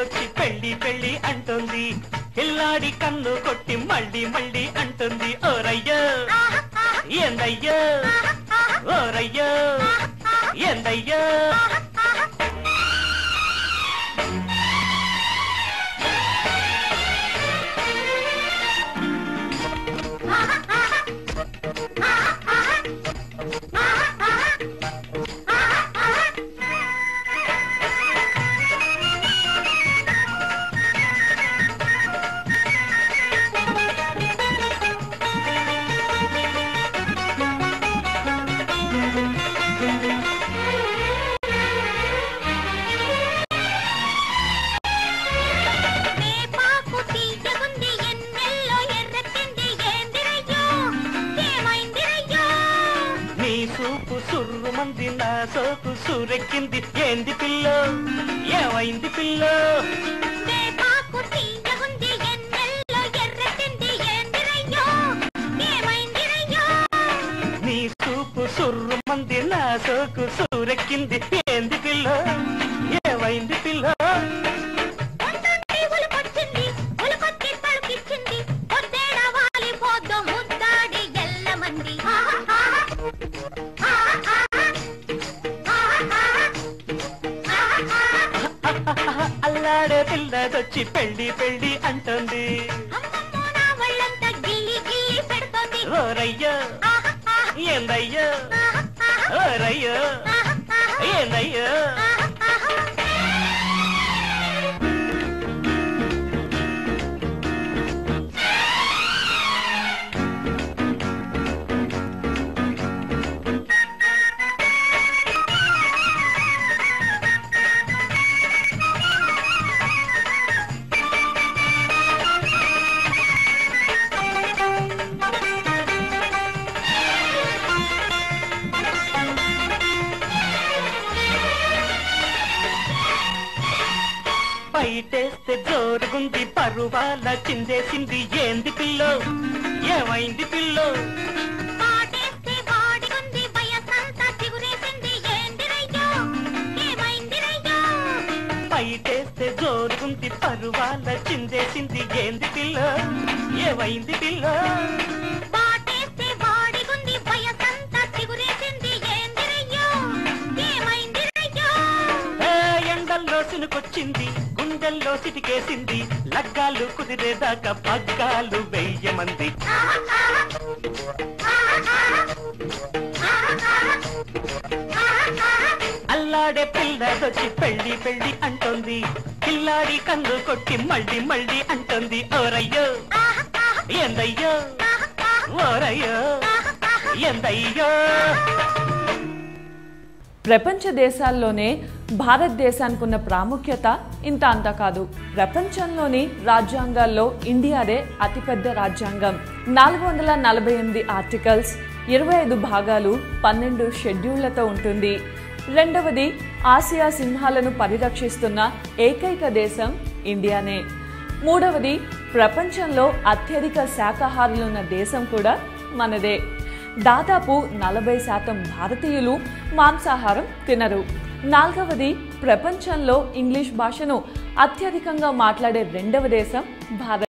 పిల్లదొచ్చి పెళ్లి పెళ్లి అంటుంది పిల్లాడి కన్ను కొట్టి మళ్ళీ మళ్ళీ అంటుంది ఓరయ్యో ఏందయ్యో ఓరయ్యో ఏందయ్యో సుర్రుమంది నా సోకు సూరెక్కింది ఏంది పిల్లో ఏమైంది పిల్లో నీ సూపు సుర్రుమంది నా సోకు సూరెక్కింది ఏంది పిల్లో ఏమైంది పిల్లో అల్లాడే పిల్లదొచ్చి పెళ్లి పెళ్లి అంటుంది ఓరయ్యో ఏందయ్యో ఓరయ్యో ఏందయ్యో బయటేస్తే జోరుగుంది పరువాల చిందేసింది ఏంది పిల్లో ఏమైంది పిల్లో బయటేస్తే జోరుగుంది పరువాల చిందేసింది ఏంది పిల్లో ఏమైంది పిల్లో ఎండల్లో సినుకొచ్చింది గుండెల్లో సిటికేసింది లగ్గాలు కుదిరేదాకా పగ్గాలు వెయ్యమంది అల్లాడే పిల్లదొచ్చి పెళ్లి పెళ్లి అంటుంది పిల్లాడి కన్ను కొట్టి మళ్ళీ మళ్ళీ అంటుంది ఓరయ్యో ఏందయ్యో ఓరయ్యో ఏందయ్యో ప్రపంచ దేశాల్లోనే భారతదేశానికి ఉన్న ప్రాముఖ్యత ఇంత అంత కాదు. ప్రపంచంలోని రాజ్యాంగాల్లో ఇండియాదే అతిపెద్ద రాజ్యాంగం. 448 ఆర్టికల్స్, 25 భాగాలు, 12 షెడ్యూళ్లతో ఉంటుంది. రెండవది, ఆసియా సింహాలను పరిరక్షిస్తున్న ఏకైక దేశం ఇండియానే. మూడవది, ప్రపంచంలో అత్యధిక శాకాహారులున్న దేశం కూడా మనదే. దాదాపు 40% భారతీయులు మాంసాహారం తినరు. నాలుగవది, ప్రపంచంలో ఇంగ్లీష్ భాషను అత్యధికంగా మాట్లాడే రెండవ దేశం భారత్.